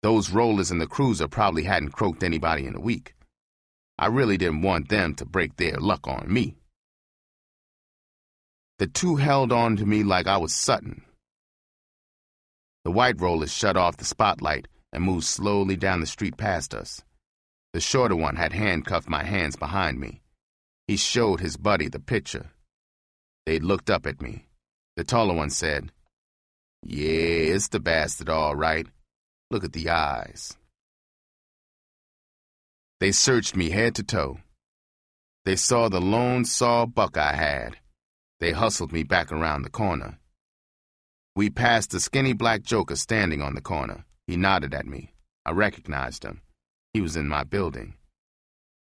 Those rollers in the cruiser probably hadn't croaked anybody in a week. I really didn't want them to break their luck on me. The two held on to me like I was Sutton. The white rollers shut off the spotlight and moved slowly down the street past us. The shorter one had handcuffed my hands behind me. He showed his buddy the picture. They looked up at me. The taller one said, "Yeah, it's the bastard, all right. Look at the eyes." They searched me head to toe. They saw the lone saw buck I had. They hustled me back around the corner. We passed the skinny black joker standing on the corner. He nodded at me. I recognized him. He was in my building.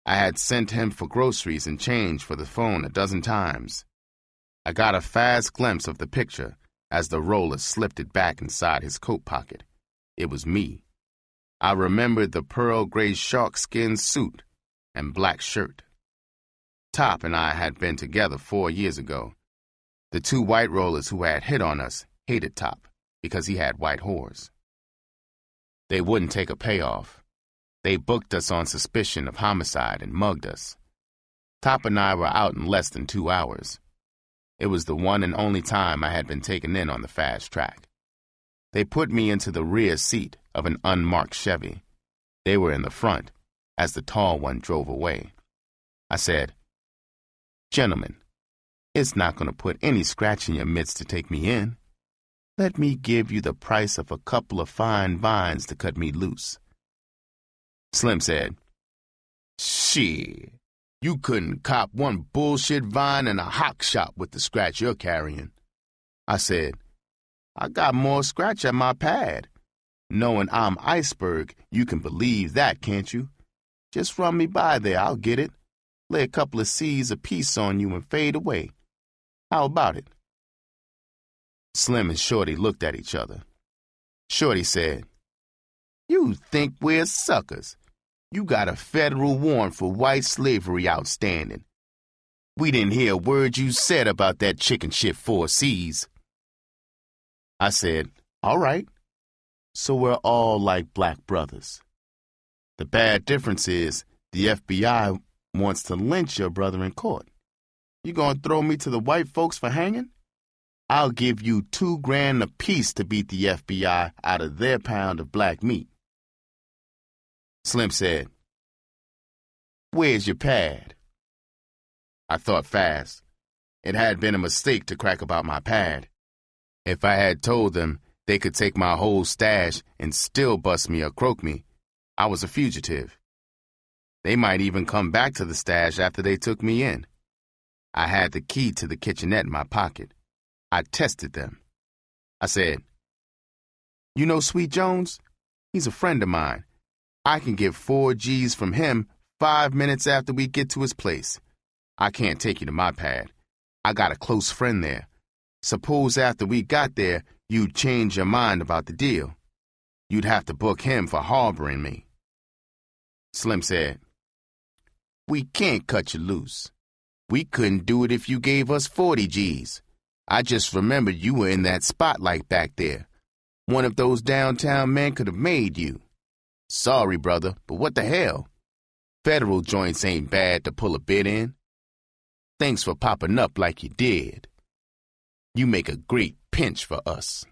I had sent him for groceries and change for the phone a dozen times. I got a fast glimpse of the picture as the roller slipped it back inside his coat pocket. It was me. I remembered the pearl gray shark-skin suit and black shirt. Top and I had been together 4 years ago. The two white rollers who had hit on us hated Top because he had white whores. They wouldn't take a payoff. They booked us on suspicion of homicide and mugged us. Top and I were out in less than 2 hours. It was the one and only time I had been taken in on the fast track. They put me into the rear seat of an unmarked Chevy. They were in the front as the tall one drove away. I said, "Gentlemen, it's not going to put any scratch in your midst to take me in. Let me give you the price of a couple of fine vines to cut me loose." Slim said, "Shit, you couldn't cop one bullshit vine in a hock shop with the scratch you're carrying." I said, "I got more scratch at my pad. Knowing I'm Iceberg, you can believe that, can't you? Just run me by there, I'll get it. Lay a couple of C's apiece on you and fade away. How about it?" Slim and Shorty looked at each other. Shorty said, "You think we're suckers. You got a federal warrant for white slavery outstanding. We didn't hear a word you said about that chicken shit 4 C's. I said, "All right. So we're all like black brothers. The bad difference is the FBI wants to lynch your brother in court. You gonna throw me to the white folks for hanging? I'll give you $2 grand apiece to beat the FBI out of their pound of black meat." Slim said, "Where's your pad?" I thought fast. It had been a mistake to crack about my pad. If I had told them they could take my whole stash and still bust me or croak me, I was a fugitive. They might even come back to the stash after they took me in. I had the key to the kitchenette in my pocket. I tested them. I said, "You know Sweet Jones? He's a friend of mine. I can get 4 G's from him 5 minutes after we get to his place. I can't take you to my pad. I got a close friend there. Suppose after we got there, you'd change your mind about the deal. You'd have to book him for harboring me." Slim said, "We can't cut you loose. We couldn't do it if you gave us 40 G's. I just remembered you were in that spotlight back there. One of those downtown men could have made you. Sorry, brother, but what the hell? Federal joints ain't bad to pull a bid in. Thanks for popping up like you did. You make a great pinch for us."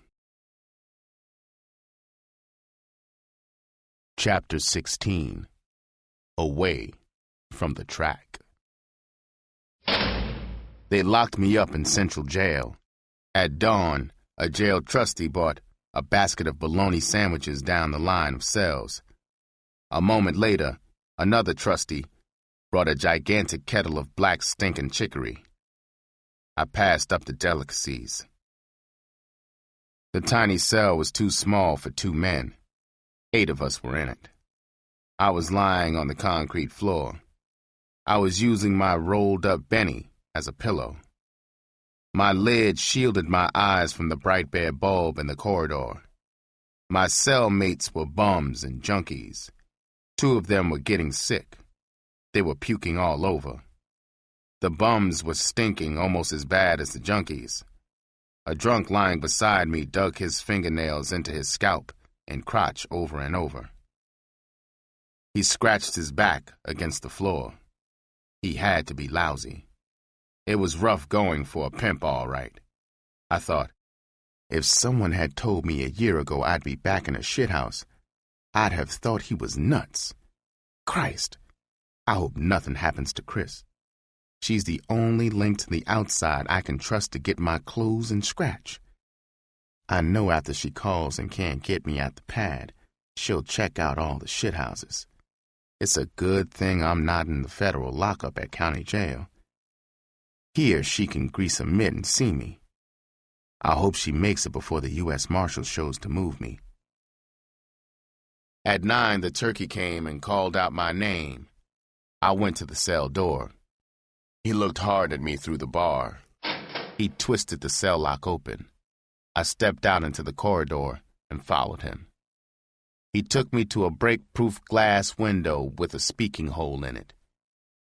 Chapter 16. Away from the track. They locked me up in Central Jail. At dawn, a jail trustee brought a basket of bologna sandwiches down the line of cells. A moment later, another trustee brought a gigantic kettle of black stinking chicory. I passed up the delicacies. The tiny cell was too small for 2 men. 8 of us were in it. I was lying on the concrete floor. I was using my rolled-up Benny as a pillow. My lid shielded my eyes from the bright bare bulb in the corridor. My cellmates were bums and junkies. 2 of them were getting sick. They were puking all over. The bums were stinking almost as bad as the junkies. A drunk lying beside me dug his fingernails into his scalp and crotch over and over. He scratched his back against the floor. He had to be lousy. It was rough going for a pimp, all right. I thought, if someone had told me a year ago I'd be back in a shithouse, I'd have thought he was nuts. Christ, I hope nothing happens to Chris. She's the only link to the outside I can trust to get my clothes and scratch. I know after she calls and can't get me at the pad, she'll check out all the shithouses. It's a good thing I'm not in the federal lockup at county jail. Here she can grease a mitt and see me. I hope she makes it before the U.S. Marshal shows to move me. At 9, the turkey came and called out my name. I went to the cell door. He looked hard at me through the bar. He twisted the cell lock open. I stepped out into the corridor and followed him. He took me to a break-proof glass window with a speaking hole in it.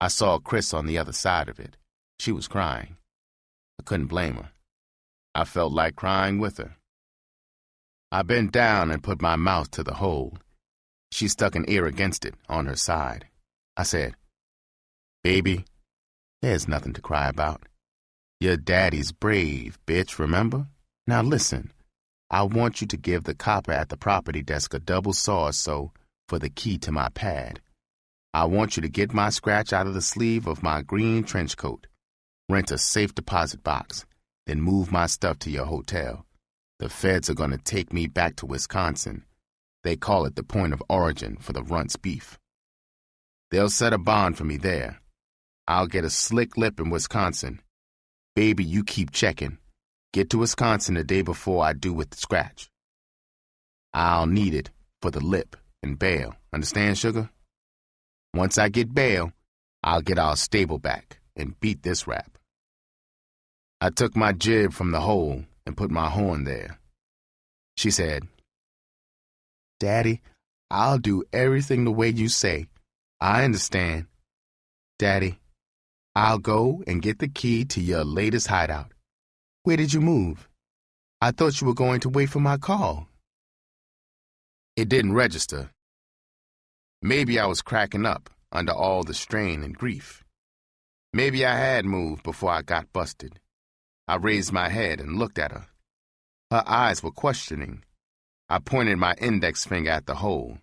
I saw Chris on the other side of it. She was crying. I couldn't blame her. I felt like crying with her. I bent down and put my mouth to the hole. She stuck an ear against it on her side. I said, "Baby, there's nothing to cry about. Your daddy's brave, bitch, remember? Now listen, I want you to give the copper at the property desk a double saw so for the key to my pad. I want you to get my scratch out of the sleeve of my green trench coat. Rent a safe deposit box. Then move my stuff to your hotel. The feds are going to take me back to Wisconsin. They call it the point of origin for the Runt's beef. They'll set a bond for me there. I'll get a slick lip in Wisconsin. Baby, you keep checking. Get to Wisconsin the day before I do with the scratch. I'll need it for the lip and bail. Understand, sugar? Once I get bail, I'll get our stable back and beat this rap." I took my jib from the hole and put my horn there. She said, "Daddy, I'll do everything the way you say. I understand. Daddy, I'll go and get the key to your latest hideout. Where did you move? I thought you were going to wait for my call." It didn't register. Maybe I was cracking up under all the strain and grief. Maybe I had moved before I got busted. I raised my head and looked at her. Her eyes were questioning. I pointed my index finger at the hole.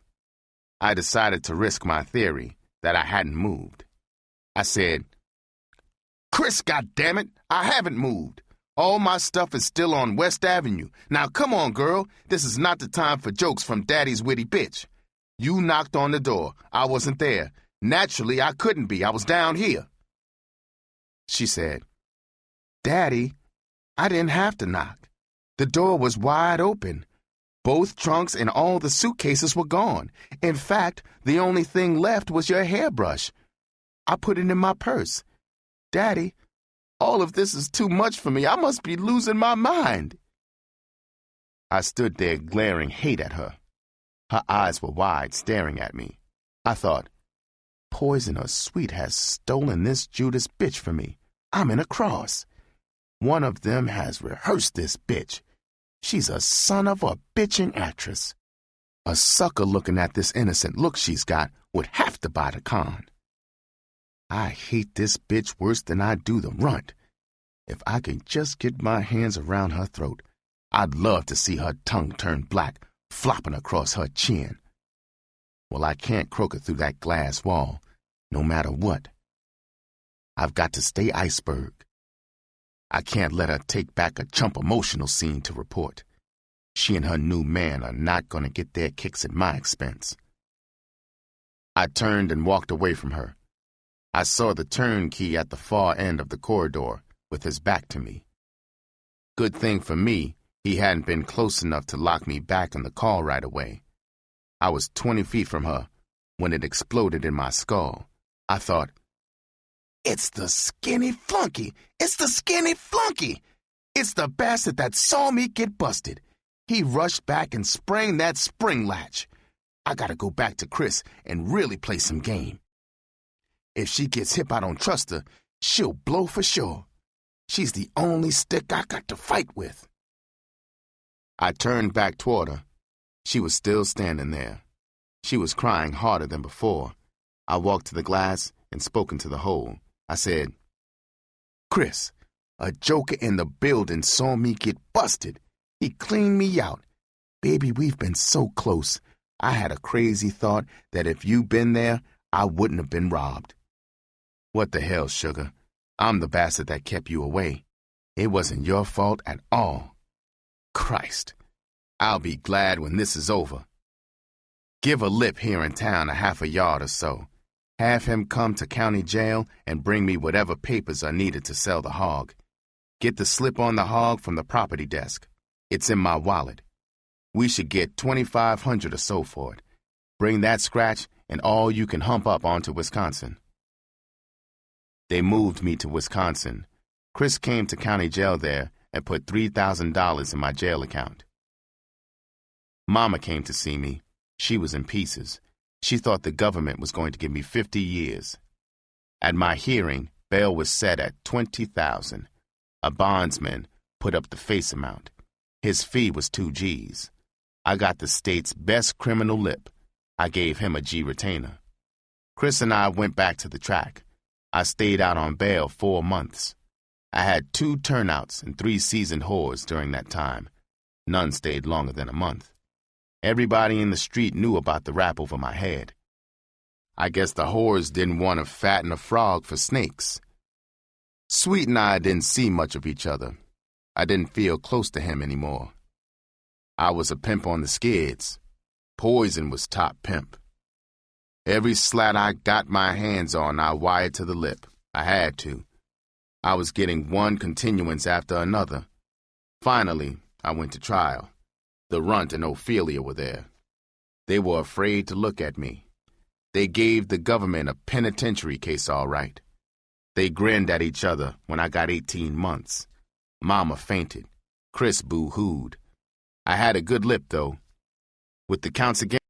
I decided to risk my theory that I hadn't moved. I said, "Chris, goddammit, I haven't moved. All my stuff is still on West Avenue. Now come on, girl. This is not the time for jokes from Daddy's witty bitch. You knocked on the door. I wasn't there. Naturally, I couldn't be. I was down here." She said, "Daddy, I didn't have to knock. The door was wide open. Both trunks and all the suitcases were gone. In fact, the only thing left was your hairbrush. I put it in my purse. Daddy, all of this is too much for me. I must be losing my mind." I stood there glaring hate at her. Her eyes were wide, staring at me. I thought, Poison or Sweet has stolen this Judas bitch from me. I'm in a cross. One of them has rehearsed this bitch. She's a son of a bitching actress. A sucker looking at this innocent look she's got would have to buy the con. I hate this bitch worse than I do the Runt. If I could just get my hands around her throat, I'd love to see her tongue turn black, flopping across her chin. Well, I can't croak her through that glass wall, no matter what. I've got to stay iceberg. I can't let her take back a chump emotional scene to report. She and her new man are not going to get their kicks at my expense. I turned and walked away from her. I saw the turnkey at the far end of the corridor with his back to me. Good thing for me, he hadn't been close enough to lock me back in the car right away. I was 20 feet from her when it exploded in my skull. I thought, "It's the skinny flunky! It's the skinny flunky! It's the bastard that saw me get busted. He rushed back and sprang that spring latch. I gotta go back to Chris and really play some game. If she gets hip I don't trust her, she'll blow for sure. She's the only stick I got to fight with." I turned back toward her. She was still standing there. She was crying harder than before. I walked to the glass and spoke into the hole. I said, "Chris, a joker in the building saw me get busted. He cleaned me out. Baby, we've been so close. I had a crazy thought that if you'd been there, I wouldn't have been robbed." "What the hell, sugar? I'm the bastard that kept you away. It wasn't your fault at all. Christ, I'll be glad when this is over. Give a lip here in town a half a yard or so. Have him come to county jail and bring me whatever papers are needed to sell the hog. Get the slip on the hog from the property desk. It's in my wallet. We should get $2,500 or so for it. Bring that scratch and all you can hump up onto Wisconsin." They moved me to Wisconsin. Chris came to county jail there and put $3,000 in my jail account. Mama came to see me. She was in pieces. She thought the government was going to give me 50 years. At my hearing, bail was set at $20,000. A bondsman put up the face amount. His fee was 2 G's. I got the state's best criminal lip. I gave him a G retainer. Chris and I went back to the track. I stayed out on bail 4 months. I had 2 turnouts and 3 seasoned whores during that time. None stayed longer than a month. Everybody in the street knew about the rap over my head. I guess the whores didn't want to fatten a frog for snakes. Sweet and I didn't see much of each other. I didn't feel close to him anymore. I was a pimp on the skids. Poison was top pimp. Every slat I got my hands on, I wired to the lip. I had to. I was getting one continuance after another. Finally, I went to trial. The Runt and Ophelia were there. They were afraid to look at me. They gave the government a penitentiary case all right. They grinned at each other when I got 18 months. Mama fainted. Chris boo-hooed. I had a good lip, though. With the counts again,